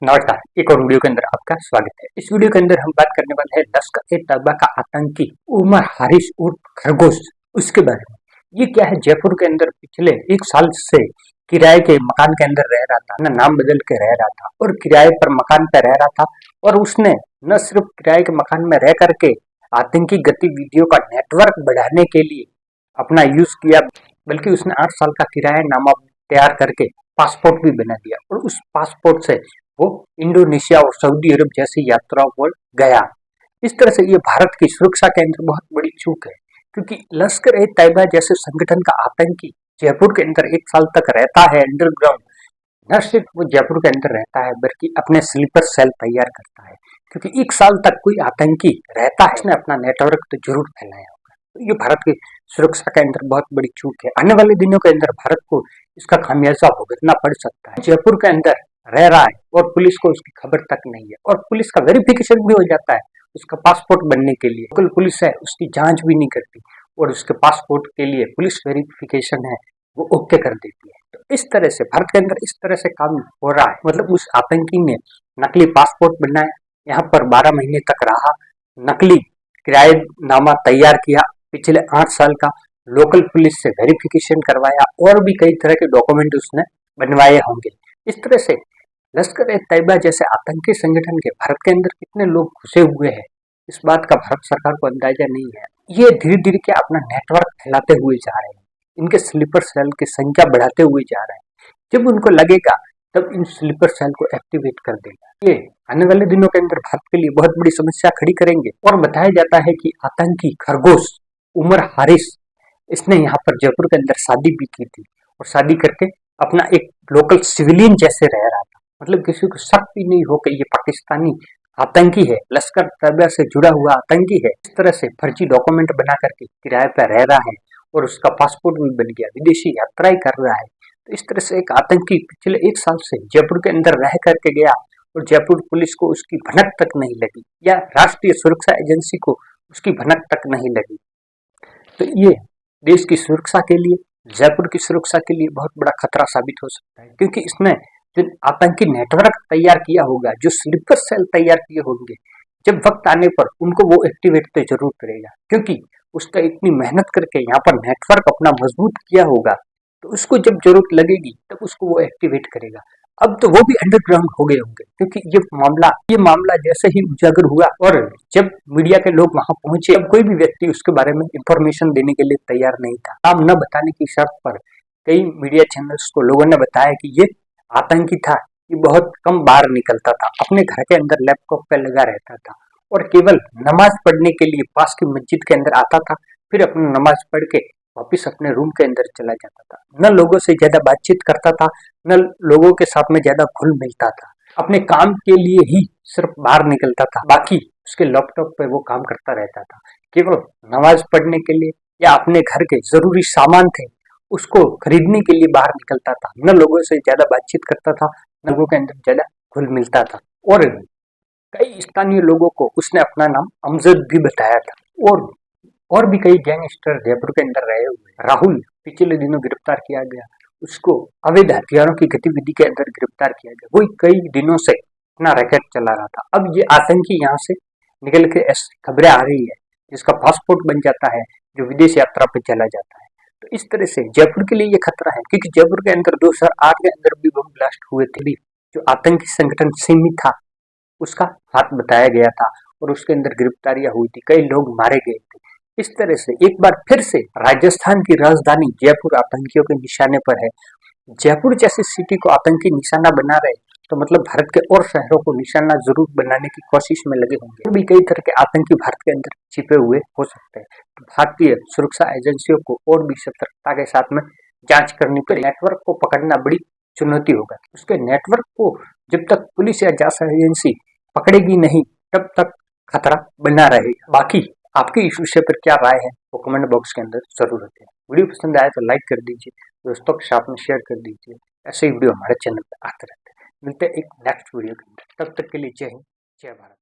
नमस्कार, एक और वीडियो के अंदर आपका स्वागत है। इस वीडियो के अंदर हम बात करने वाले हैं लश्कर-ए-तैयबा का आतंकी उमर हारिस उर्फ खरगोश, उसके बारे में। ये क्या है, जयपुर के अंदर पिछले 1 साल से किराए के मकान के अंदर रह रहा था, अपना नाम बदल के रह रहा था और किराए पर मकान पे रह रहा था। और उसने न सिर्फ किराए के मकान में रह करके आतंकी गतिविधियों का नेटवर्क बढ़ाने के लिए अपना यूज किया, बल्कि उसने 8 साल का किरायानामा तैयार करके पासपोर्ट भी बना दिया और उस पासपोर्ट से वो इंडोनेशिया और सऊदी अरब जैसी यात्राओं पर गया। इस तरह से ये भारत की सुरक्षा के अंदर बहुत बड़ी चूक है, क्योंकि लश्कर-ए-तैयबा जैसे संगठन का आतंकी जयपुर के अंदर 1 साल तक रहता है अंडरग्राउंड। न सिर्फ वो जयपुर के अंदर रहता है, बल्कि अपने स्लीपर सेल तैयार करता है, क्योंकि 1 साल तक कोई आतंकी रहता है, उसने अपना नेटवर्क तो जरूर फैलाया होगा। तो ये भारत की सुरक्षा के अंदर बहुत बड़ी चूक है। आने वाले दिनों के अंदर भारत को इसका खामियाजा भुगतना पड़ सकता है। जयपुर के अंदर रह रहा है और पुलिस को उसकी खबर तक नहीं है, और पुलिस का वेरिफिकेशन भी हो जाता है उसका पासपोर्ट बनने के लिए। लोकल पुलिस है, उसकी जांच भी नहीं करती और उसके पासपोर्ट के लिए पुलिस वेरिफिकेशन है वो ओके कर देती है। तो इस तरह से भारत के अंदर इस तरह से काम हो रहा है। मतलब उस आतंकी ने नकली पासपोर्ट बनाया, यहाँ पर 12 महीने तक रहा, नकली किराएनामा तैयार किया, पिछले 8 साल का लोकल पुलिस से वेरिफिकेशन करवाया और भी कई तरह के डॉक्यूमेंट उसने बनवाए होंगे। इस तरह से लश्कर-ए-तैयबा जैसे आतंकी संगठन के भारत के अंदर कितने लोग घुसे हुए हैं, इस बात का भारत सरकार को अंदाजा नहीं है। ये धीरे धीरे क्या अपना नेटवर्क फैलाते हुए जा रहे हैं, इनके स्लीपर सेल की संख्या बढ़ाते हुए जा रहे हैं। जब उनको लगेगा तब इन स्लीपर सेल को एक्टिवेट कर देगा। ये आने वाले दिनों के अंदर भारत के लिए बहुत बड़ी समस्या खड़ी करेंगे। और बताया जाता है कि आतंकी खरगोश उमर हारिस, इसने यहाँ पर जयपुर के अंदर शादी भी की थी और शादी करके अपना एक लोकल सिविलियन जैसे रह रहा था। मतलब किसी को शक भी नहीं हो कि ये पाकिस्तानी आतंकी है, लश्कर-तैयबा से जुड़ा हुआ आतंकी है। इस तरह से फर्जी डॉक्यूमेंट बना करके किराए पर रह रहा है और उसका पासपोर्ट भी बन गया, विदेशी यात्राएं कर रहा है। तो इस तरह से एक आतंकी पिछले 1 साल से जयपुर के अंदर रह करके गया और जयपुर पुलिस को उसकी भनक तक नहीं लगी, या राष्ट्रीय सुरक्षा एजेंसी को उसकी भनक तक नहीं लगी। तो ये देश की सुरक्षा के लिए, जयपुर की सुरक्षा के लिए बहुत बड़ा खतरा साबित हो सकता है, क्योंकि इसने जो आतंकी नेटवर्क तैयार किया होगा, जो स्लीपर सेल तैयार किए होंगे, जब वक्त आने पर उनको वो एक्टिवेट तो जरूर करेगा, क्योंकि उसका इतनी मेहनत करके यहाँ पर नेटवर्क अपना मजबूत किया होगा, तो उसको जब जरूरत लगेगी तब उसको वो एक्टिवेट करेगा। अब तो वो भी अंडरग्राउंड हो गए होंगे, क्योंकि ये मामला जैसे ही उजागर हुआ और जब मीडिया के लोग वहां पहुंचे, तब कोई भी व्यक्ति उसके बारे में इंफॉर्मेशन देने के लिए तैयार नहीं था। नाम न बताने की शर्त पर कई मीडिया चैनल्स को लोगों ने बताया कि ये आतंकी था, ये बहुत कम बाहर निकलता था, अपने घर के अंदर लैपटॉप पे लगा रहता था और केवल नमाज पढ़ने के लिए पास की मस्जिद के अंदर आता था, फिर अपनी नमाज पढ़ के वापिस अपने रूम के अंदर चला जाता था। न लोगों से ज्यादा बातचीत करता था, न लोगों के साथ में ज्यादा घुल मिलता था, अपने काम के लिए ही सिर्फ बाहर निकलता था, बाकी उसके लैपटॉप पे वो काम करता रहता था। केवल नमाज पढ़ने के लिए या अपने घर के जरूरी सामान थे उसको खरीदने के लिए बाहर निकलता था, न लोगों से ज्यादा बातचीत करता था, न लोगों के अंदर ज्यादा घुल मिलता था। और कई स्थानीय लोगों को उसने अपना नाम अमजद भी बताया था। और भी कई गैंगस्टर जयपुर के अंदर रहे हुए। राहुल पिछले दिनों गिरफ्तार किया गया, उसको अवैध हथियारों की गतिविधि के अंदर गिरफ्तार किया गया। वही कई दिनों से अपना रैकेट चला रहा था। अब ये आतंकी यहाँ से निकल के ऐसी खबरें आ रही है जिसका पासपोर्ट बन जाता है, जो विदेश यात्रा पर चला जाता है। तो इस तरह से जयपुर के लिए ये खतरा है, क्योंकि जयपुर के अंदर 2008 के अंदर भी बम ब्लास्ट हुए थे, जो आतंकी संगठन सिमी था उसका हाथ बताया गया था और उसके अंदर गिरफ्तारियां हुई थी, कई लोग मारे गए थे। इस तरह से एक बार फिर से राजस्थान की राजधानी जयपुर आतंकियों के निशाने पर है। जयपुर जैसी सिटी को आतंकी निशाना बना रहे, तो मतलब भारत के और शहरों को निशाना जरूर बनाने की कोशिश में लगे होंगे। और भी कई तरह के आतंकी भारत के अंदर छिपे हुए हो सकते हैं। तो भारतीय सुरक्षा एजेंसियों को और भी सतर्कता के साथ में जांच करनी पड़े। नेटवर्क को पकड़ना बड़ी चुनौती होगा। उसके नेटवर्क को जब तक पुलिस या जांच एजेंसी पकड़ेगी नहीं, तब तक खतरा बना रहेगा। बाकी आपकी इस विषय पर क्या राय है वो कमेंट बॉक्स के अंदर जरूर रखें। वीडियो पसंद आए तो लाइक कर दीजिए, दोस्तों के साथ में शेयर कर दीजिए। ऐसे ही वीडियो हमारे चैनल पर आते रहते हैं। मिलते हैं एक नेक्स्ट वीडियो के अंदर, तब तक के लिए जय हिंद, जय भारत।